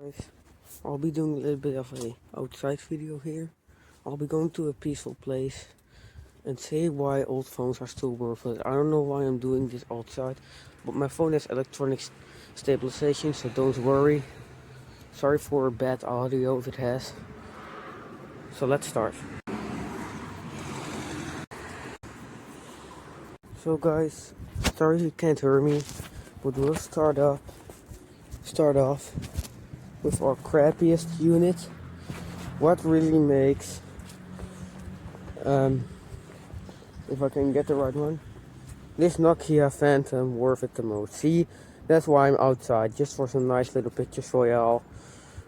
Guys, I'll be doing a little bit of a outside video here. I'll be going to a peaceful place and say why old phones are still worth it. I don't know why I'm doing this outside, but my phone has electronic stabilization, so don't worry. Sorry for bad audio if it has. So let's start. So guys, sorry you can't hear me, but we'll start off with our crappiest unit. What really makes if I can get the right one, this Nokia Phantom worth it the most. See, that's why I'm outside, just for some nice little pictures for y'all.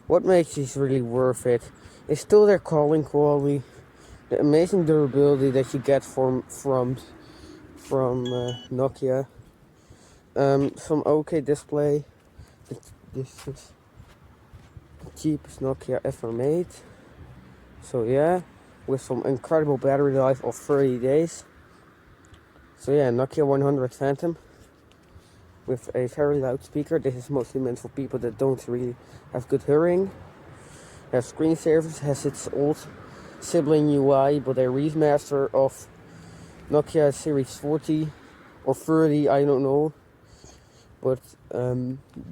What makes these really worth it is still their calling quality, the amazing durability that you get from Nokia, some okay display. This is the cheapest Nokia ever made. So yeah, with some incredible battery life of 30 days. So yeah, Nokia 100 Phantom with a very loud speaker. This is mostly meant for people that don't really have good hearing. Has screensavers, has its old sibling UI, but a remaster of Nokia Series 40 or 30, I don't know. But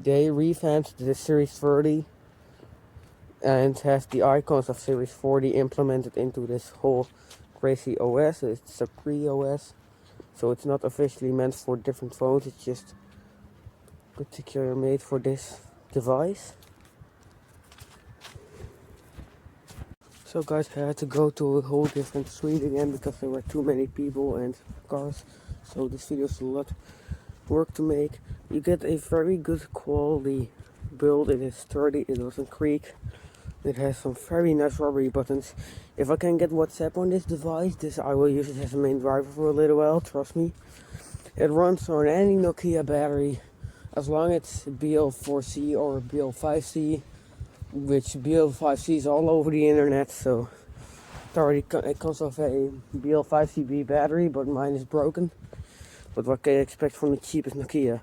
they revamped the Series 30 and have the icons of Series 40 implemented into this whole crazy OS. It's a pre-OS, so it's not officially meant for different phones. It's just particularly made for this device. So guys, I had to go to a whole different street again because there were too many people and cars. So this video is a lot work to make. You get a very good quality build. It is sturdy, it doesn't creak. It has some very nice rubbery buttons. If I can get WhatsApp on this device, I will use it as a main driver for a little while, trust me. It runs on any Nokia battery, as long as it's BL4C or BL5C, which BL5C is all over the internet, so it comes off a BL5CB battery, but mine is broken. But what can you expect from the cheapest Nokia?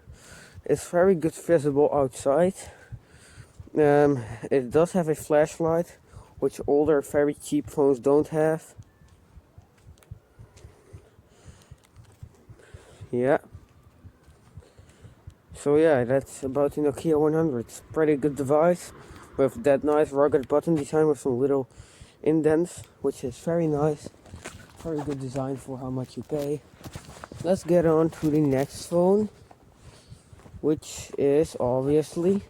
It's very good visible outside. It does have a flashlight, which older, very cheap phones don't have. Yeah. So yeah, that's about the Nokia 100. It's a pretty good device with that nice rugged button design with some little indents, which is very nice. Very good design for how much you pay. Let's get on to the next phone, which is obviously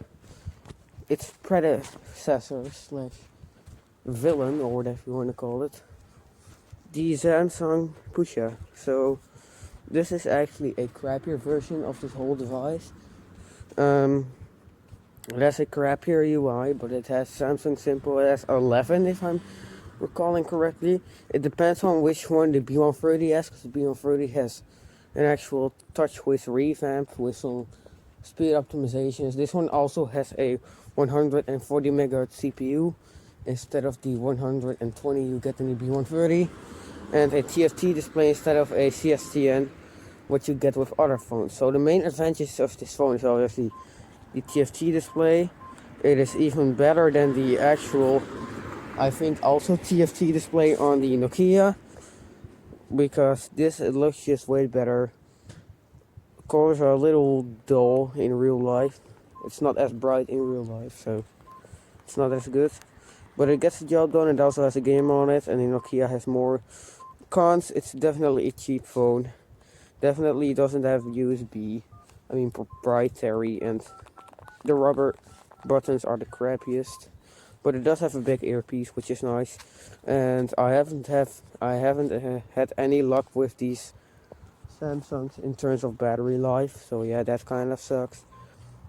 its predecessor slash villain, or whatever you want to call it, the Samsung Pusha. So this is actually a crappier version of this whole device. It has a crappier UI, but it has Samsung Simple S11 if I'm recalling correctly. It depends on which one the B130 has, because the B130 has an actual TouchWiz revamp with some speed optimizations. This one also has a 140 MHz CPU instead of the 120 you get in the B130, and a TFT display instead of a CSTN, what you get with other phones. So the main advantage of this phone is obviously the TFT display. It is even better than the actual, I think, also TFT display on the Nokia, because it looks just way better. Colors are a little dull in real life. It's not as bright in real life, so it's not as good. But it gets the job done. It also has a game on it, and the Nokia has more cons. It's definitely a cheap phone. Definitely doesn't have USB. I mean proprietary, and the rubber buttons are the crappiest. But it does have a big earpiece, which is nice. And I haven't had any luck with these Samsungs in terms of battery life, so yeah, that kind of sucks.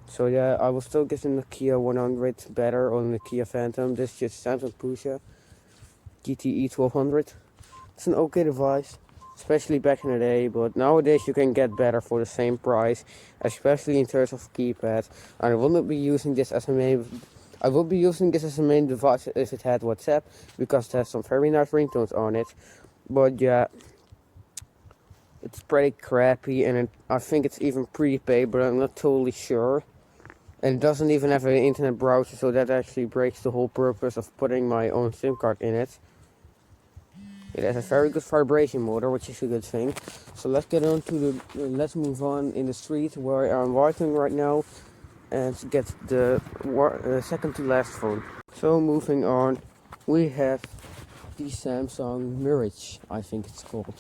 So yeah, I will still give the Nokia 100 better on the Nokia Phantom. This is just Samsung Pusha GTE 1200. It's an okay device, especially back in the day, but nowadays you can get better for the same price, especially in terms of keypad. And I will not be using this as a main. I will be using this as a main device if it had WhatsApp, because it has some very nice ringtones on it. But yeah, it's pretty crappy, and I think it's even prepaid, but I'm not totally sure. And it doesn't even have an internet browser, so that actually breaks the whole purpose of putting my own SIM card in it. It has a very good vibration motor, which is a good thing. So let's get on to let's move on in the street where I'm walking right now and get the second to last phone. So moving on, we have the Samsung Mirage, I think it's called.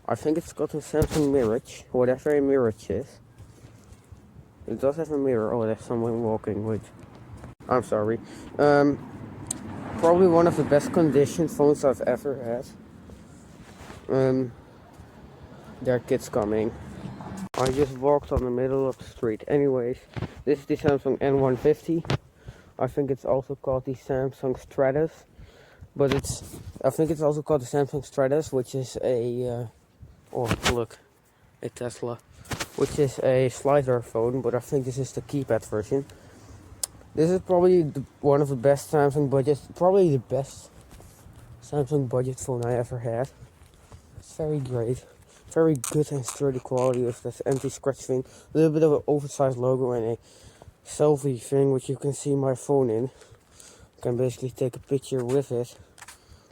I think it's called the Samsung Mirage, whatever a Mirage is. It does have a mirror. Oh, there's someone walking. Wait, I'm sorry. Probably one of the best conditioned phones I've ever had. There are kids coming. I just walked on the middle of the street. Anyways, this is the Samsung N150. I think it's also called the Samsung Stratus, but I think it's also called the Samsung Stratus, which is a oh look, a Tesla, which is a slider phone, but I think this is the keypad version. This is probably one of the best Samsung budget, probably the best Samsung budget phone I ever had. It's very great, very good and sturdy quality with this anti-scratch thing, a little bit of an oversized logo and a selfie thing which you can see my phone in. You can basically take a picture with it.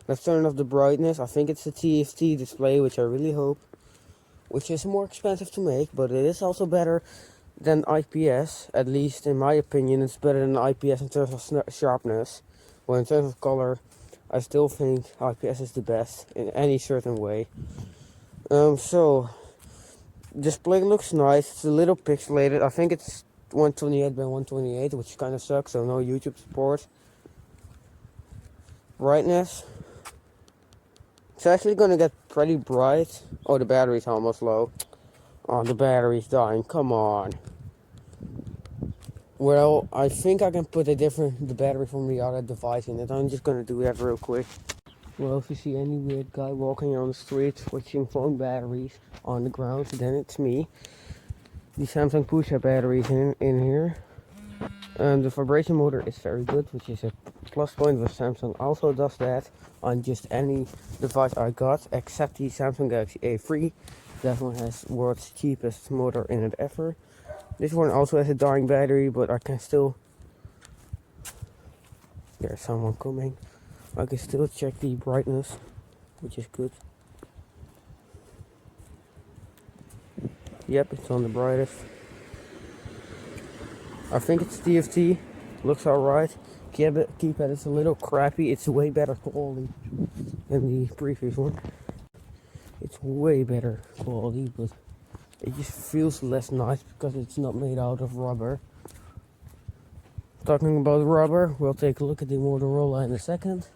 Let's turn off the brightness. I think it's a TFT display, which I really hope, which is more expensive to make, but it is also better than IPS. At least in my opinion, it's better than IPS in terms of sharpness. Well, in terms of color, I still think IPS is the best in any certain way. So display looks nice. It's a little pixelated. I think it's 128 by 128, which kind of sucks, so no YouTube support. Brightness, it's actually gonna get pretty bright. Oh, the battery's almost low. Oh, the battery's dying, come on. Well, I think I can put the battery from the other device in it. I'm just gonna do that real quick. Well, if you see any weird guy walking on the street switching phone batteries on the ground, then it's me. The Samsung push-up batteries in here. The vibration motor is very good, which is a plus point, but Samsung also does that on just any device I got, except the Samsung Galaxy A3. That one has world's cheapest motor in it ever. This one also has a dying battery, but I can still... There's someone coming. I can still check the brightness, which is good. Yep, it's on the brightest. I think it's TFT. Looks alright. Keypad is a little crappy. It's way better quality than the previous one. It's way better quality, but it just feels less nice because it's not made out of rubber. Talking about rubber, we'll take a look at the Motorola in a second.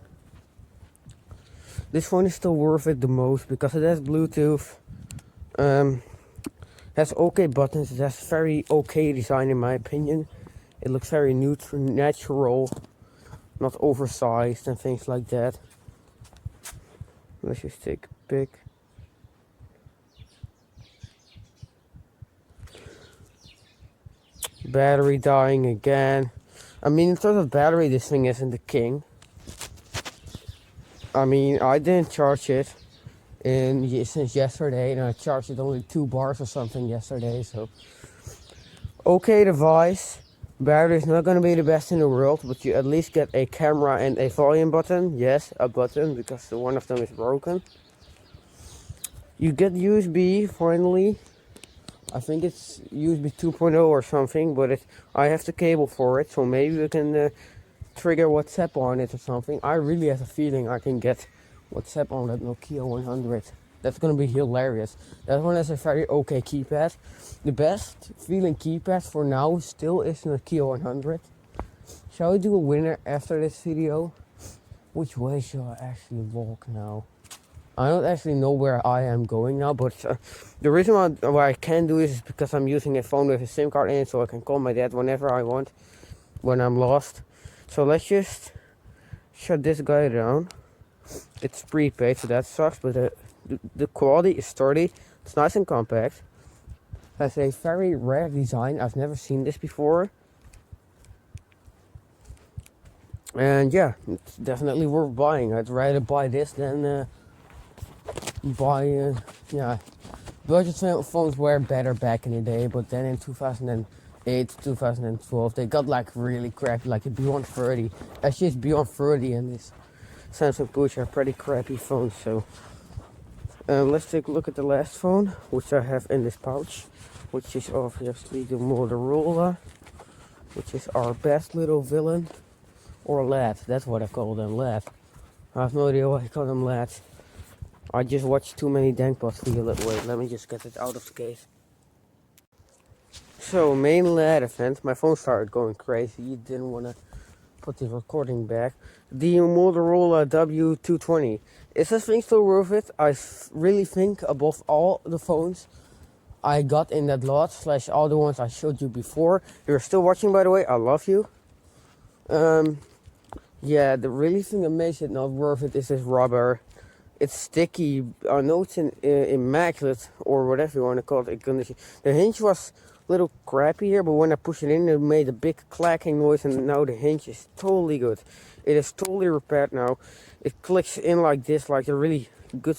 This phone is still worth it the most because it has Bluetooth. Has okay buttons. It has very okay design in my opinion. It looks very natural, not oversized and things like that. Let's just take a pic. Battery dying again. I mean, in terms of battery, this thing isn't the king. I mean, I didn't charge it since yesterday, and I charged it only 2 bars or something yesterday, so okay device. Battery is not going to be the best in the world, but you at least get a camera and a volume button. Yes, a button, because one of them is broken. You get USB finally. I think it's USB 2.0 or something, but I have the cable for it, so maybe we can trigger WhatsApp on it or something. I really have a feeling I can get WhatsApp on that Nokia 100. That's gonna be hilarious. That one has a very okay keypad. The best feeling keypad for now still is Nokia 100. Shall we do a winner after this video? Which way shall I actually walk now? I don't actually know where I am going now, but the reason why I can do this is because I'm using a phone with a SIM card in it, so I can call my dad whenever I want, when I'm lost. So let's just shut this guy down. It's prepaid, so that sucks, but the quality is sturdy. It's nice and compact. Has a very rare design. I've never seen this before. And yeah, it's definitely worth buying. I'd rather buy this than buy, budget phones were better back in the day, but then in 2008 2008, 2012, they got like really crappy, like a B130. Actually, it's B130 and this Samsung Push are pretty crappy phones. So let's take a look at the last phone, which I have in this pouch, which is obviously the Motorola, which is our best little villain, or lad. That's what I call them, lad. I have no idea why I call them lads. I just watched too many Dankpots feel it. Wait, let me just get it out of the case. So, main lad event. My phone started going crazy. You didn't want to put the recording back. The Motorola W220. Is this thing still worth it? I really think above all the phones I got in that lot, / all the ones I showed you before. You're still watching, by the way. I love you. Yeah, the really thing that makes it not worth it is this rubber. It's sticky. I know it's immaculate, or whatever you want to call it. The hinge was a little crappy here, but when I push it in, it made a big clacking noise, and now the hinge is totally good. It is totally repaired now. It clicks in like this, like a really good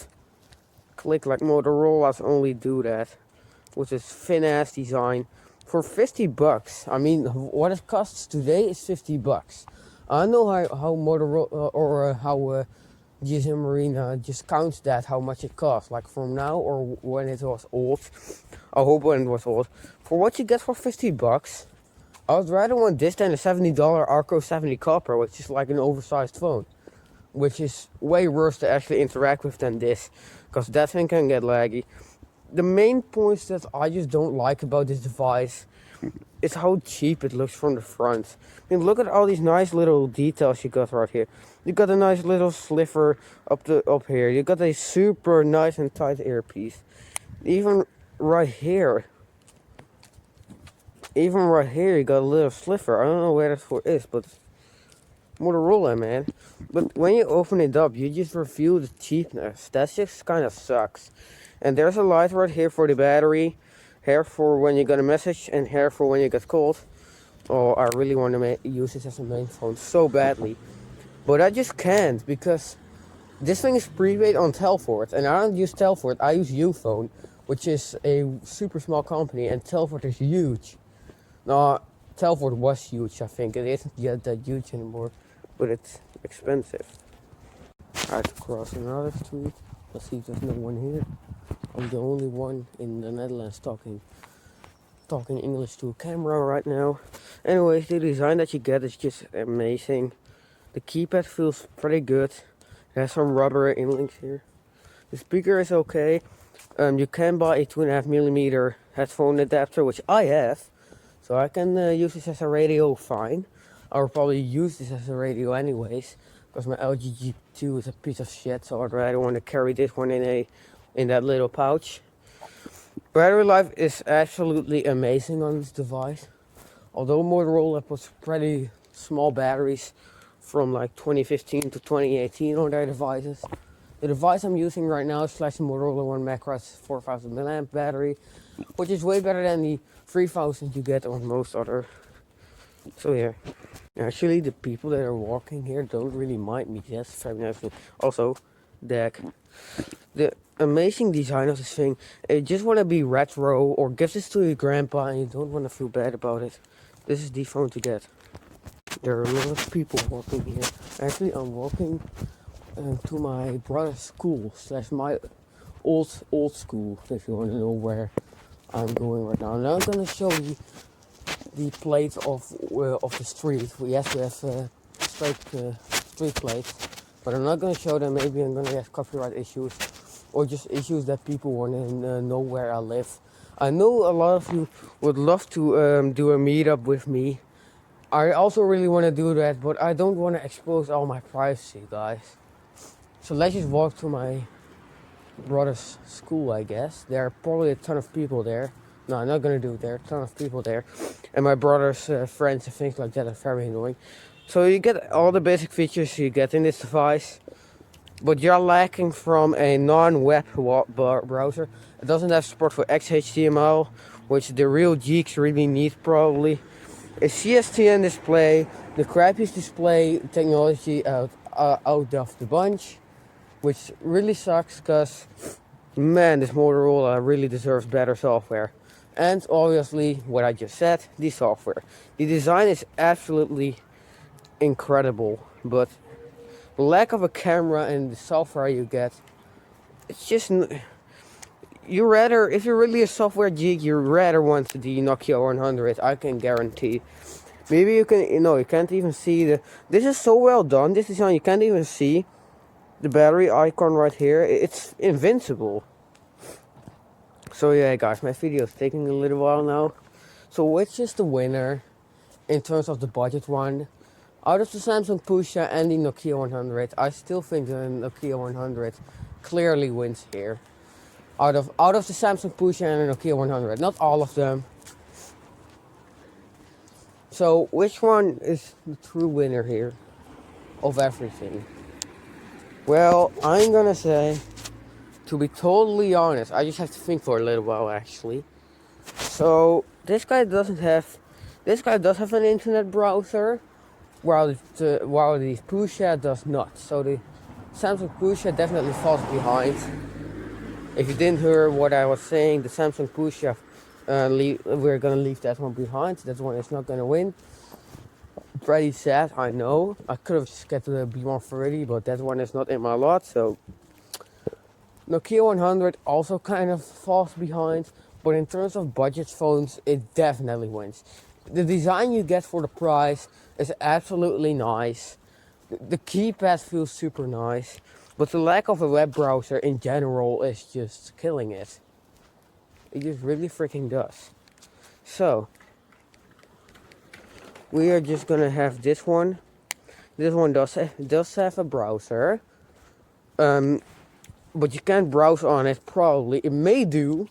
click, like Motorola's only do that, with this thin ass design. For $50, I mean, what it costs today is $50. I know how Motorola or how GSM Marina just counts that, how much it costs, like from now or when it was old. I hope when it was old. For what you get for $50, I would rather want this than a $70 Arco 70 Copper, which is like an oversized phone, which is way worse to actually interact with than this, because that thing can get laggy. The main points that I just don't like about this device is how cheap it looks from the front. I mean, look at all these nice little details you got right here. You got a nice little sliver up here. You got a super nice and tight earpiece. Even right here, you got a little sliver. I don't know where that for is, but Motorola, man. But when you open it up, you just reveal the cheapness. That just kind of sucks. And there's a light right here for the battery, here for when you got a message, and here for when you get called. Oh, I really want to use this as a main phone so badly, but I just can't, because this thing is prepaid on Telfort, and I don't use Telfort. I use Uphone, which is a super small company, and Telfort is huge. No, Telfort was huge, I think. It isn't yet that huge anymore, but it's expensive. I had to cross another street. Let's see if there's no one here. I'm the only one in the Netherlands talking English to a camera right now. Anyways, the design that you get is just amazing. The keypad feels pretty good. It has some rubber inlinks here. The speaker is okay. You can buy a 2.5mm headphone adapter, which I have, so I can use this as a radio fine. I will probably use this as a radio anyways, because my LG G2 is a piece of shit, so I'd rather want to carry this one in that little pouch. Battery life is absolutely amazing on this device. Although Motorola puts pretty small batteries from like 2015 to 2018 on their devices. The device I'm using right now is the Motorola One Macros 4000 mAh battery, which is way better than the 3000 you get on most other. So yeah, actually the people that are walking here don't really mind me. Yes, very nice. Also, the amazing design of this thing. You just want to be retro or give this to your grandpa and you don't want to feel bad about it. This is the phone to get. There are a lot of people walking here. Actually, I'm walking to my brother's school / my old school, if you want to know where I'm going right now. Now I'm gonna show you the plate of the street. We have to have straight street plates, but I'm not gonna show them. Maybe I'm gonna have copyright issues, or just issues that people want to know where I live. I know a lot of you would love to do a meetup with me. I also really want to do that, but I don't want to expose all my privacy, guys. So let's just walk to my brother's school, I guess. There are probably a ton of people there. No, I'm not going to do it. There are a ton of people there. And my brother's friends and things like that are very annoying. So you get all the basic features you get in this device, but you're lacking from a non-web browser. It doesn't have support for XHTML, which the real geeks really need probably. A CSTN display, the crappiest display technology out of the bunch, which really sucks because, man, this Motorola really deserves better software. And obviously, what I just said, the software. The design is absolutely incredible, but the lack of a camera and the software you get, it's just you rather, if you're really a software geek, you rather want the Nokia 100. I can guarantee. Maybe you can, you can't even see this is so well done, this design, you can't even see the battery icon right here. It's invincible. So yeah, guys, my video is taking a little while now. So which is the winner in terms of the budget one? Out of the Samsung Pusha and the Nokia 100, I still think the Nokia 100 clearly wins here. Out of the Samsung Pusha and the Nokia 100, not all of them. So which one is the true winner here of everything? Well, I'm gonna say, to be totally honest, I just have to think for a little while actually. So this guy does have an internet browser, while the Pusha does not. So the Samsung Pusha definitely falls behind. If you didn't hear what I was saying, the Samsung Pusha, we're gonna leave that one behind. That one is not gonna win. Pretty sad, I know. I could have just get the B130, but that one is not in my lot. So Nokia 100 also kind of falls behind, but in terms of budget phones, it definitely wins. The design you get for the price is absolutely nice. The keypad feels super nice, but the lack of a web browser in general is just killing it. It just really freaking does. So we are just gonna have this one. This one does have a browser, but you can't browse on it. Probably it may do,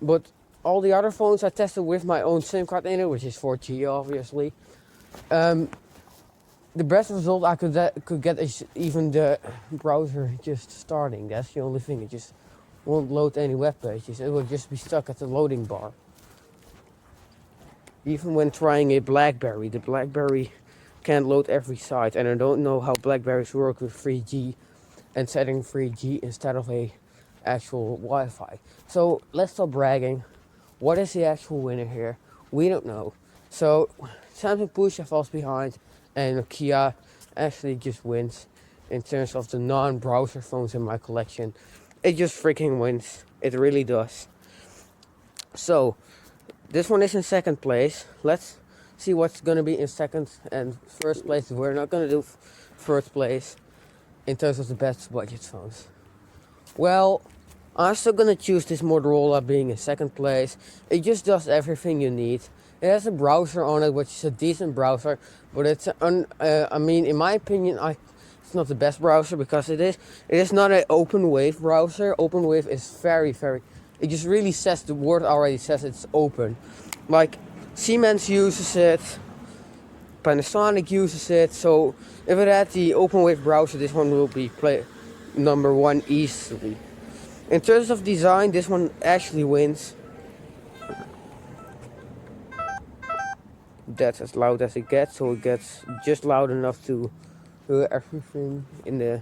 but all the other phones I tested with my own SIM card in it, which is 4G obviously. The best result I could get is even the browser just starting. That's the only thing. It just won't load any web pages. It will just be stuck at the loading bar. Even when trying a BlackBerry, the BlackBerry can't load every site, and I don't know how BlackBerries work with 3G and setting 3G instead of a actual Wi-Fi. So let's stop bragging. What is the actual winner here? We don't know. So Samsung Pusha falls behind, and Nokia actually just wins in terms of the non-browser phones in my collection. It just freaking wins. It really does. So this one is in second place. Let's see what's gonna be in second and first place. We're not gonna do first place in terms of the best budget phones. Well, I'm still gonna choose this Motorola being in second place. It just does everything you need. It has a browser on it, which is a decent browser, but it's in my opinion, it's not the best browser because it is not an OpenWave browser. OpenWave is very, it just really says, the word already says it's open. Like Siemens uses it, Panasonic uses it, so if it had the OpenWave browser, this one will be number one easily. In terms of design, this one actually wins. That's as loud as it gets, so it gets just loud enough to hear everything in the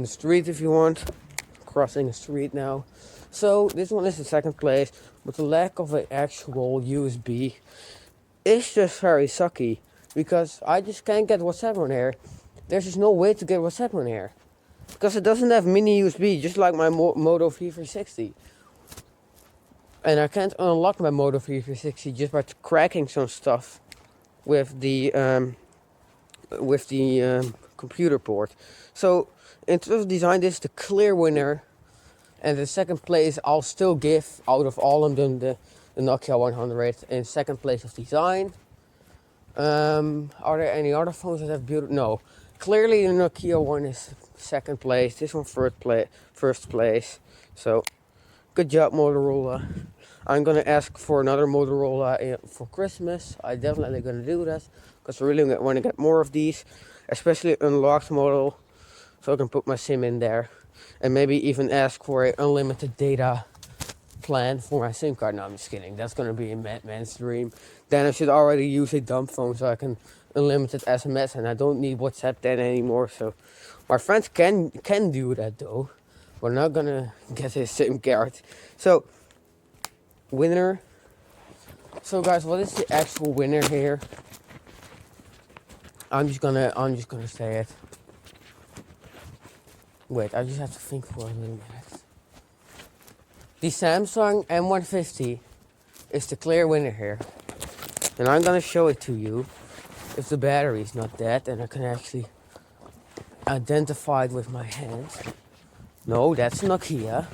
street if you want. Crossing a street now. So this one is in second place, but the lack of an actual USB is just very sucky, because I just can't get WhatsApp on here. There's just no way to get WhatsApp on here, because it doesn't have mini USB, just like my Moto V360. And I can't unlock my Moto V360 just by cracking some stuff with the computer port. So in terms of design, this is the clear winner. And the second place I'll still give, out of all of them, the Nokia 100 in second place of design. Are there any other phones that have beautiful? No. Clearly the Nokia one is second place. This one first place. So good job, Motorola. I'm gonna ask for another Motorola for Christmas. I'm definitely gonna do that, because I really want to get more of these, especially unlocked model, so I can put my SIM in there, and maybe even ask for an unlimited data plan for my SIM card. No, I'm just kidding. That's gonna be a madman's dream. Then I should already use a dumb phone so I can unlimited SMS, and I don't need WhatsApp then anymore. So my friends can do that though. We're not gonna get a SIM card. So winner. So guys, what is the actual winner here? I'm just gonna say it. Wait, I just have to think for a little minute. The Samsung M150 is the clear winner here. And I'm gonna show it to you if the battery is not dead and I can actually identify it with my hands. No, that's Nokia.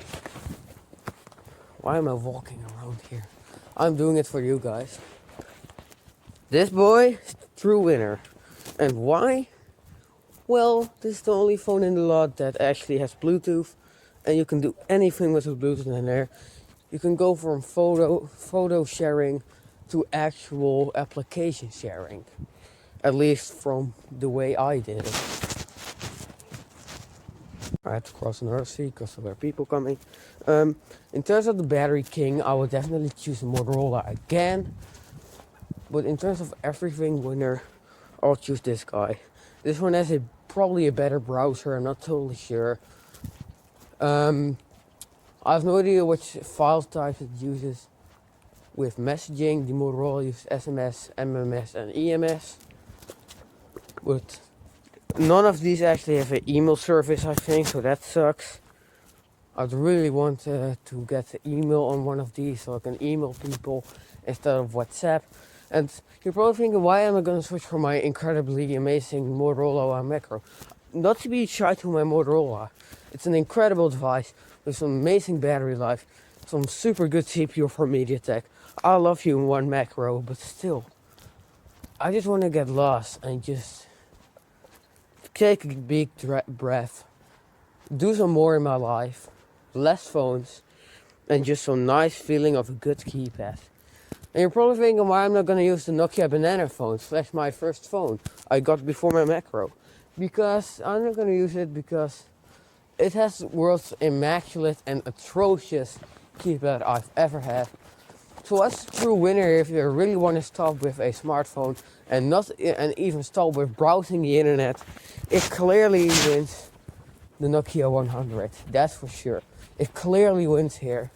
Why am I walking around here? I'm doing it for you guys. This boy is the true winner. And why? Well, this is the only phone in the lot that actually has Bluetooth, and you can do anything with the Bluetooth in there. You can go from photo sharing to actual application sharing, at least from the way I did it. I had to cross another street because there were people coming. In terms of the battery king, I would definitely choose Motorola again. But in terms of everything winner, I'll choose this guy. This one has probably a better browser, I'm not totally sure. I have no idea which file types it uses with messaging. The Motorola uses SMS, MMS and EMS. But none of these actually have an email service, I think, so that sucks. I'd really want to get an email on one of these so I can email people instead of WhatsApp. And you're probably thinking, why am I going to switch from my incredibly amazing Motorola Macro? Not to be shy to my Motorola. It's an incredible device with some amazing battery life, some super good CPU from MediaTek. I love you in one Macro, but still, I just want to get lost and just take a big breath, do some more in my life, less phones, and just some nice feeling of a good keypad. And you're probably thinking why I'm not going to use the Nokia banana phone / my first phone I got before my Macro. Because I'm not going to use it because it has the world's immaculate and atrocious keypad I've ever had. So what's the true winner if you really want to stop with a smartphone and even stop with browsing the internet? It clearly wins the Nokia 100. That's for sure. It clearly wins here.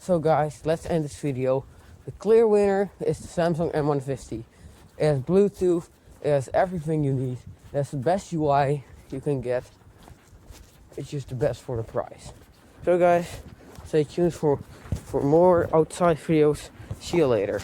So guys, let's end this video. The clear winner is the Samsung M150. It has Bluetooth, it has everything you need. That's the best UI you can get. It's just the best for the price. So guys, stay tuned for more outside videos. See you later.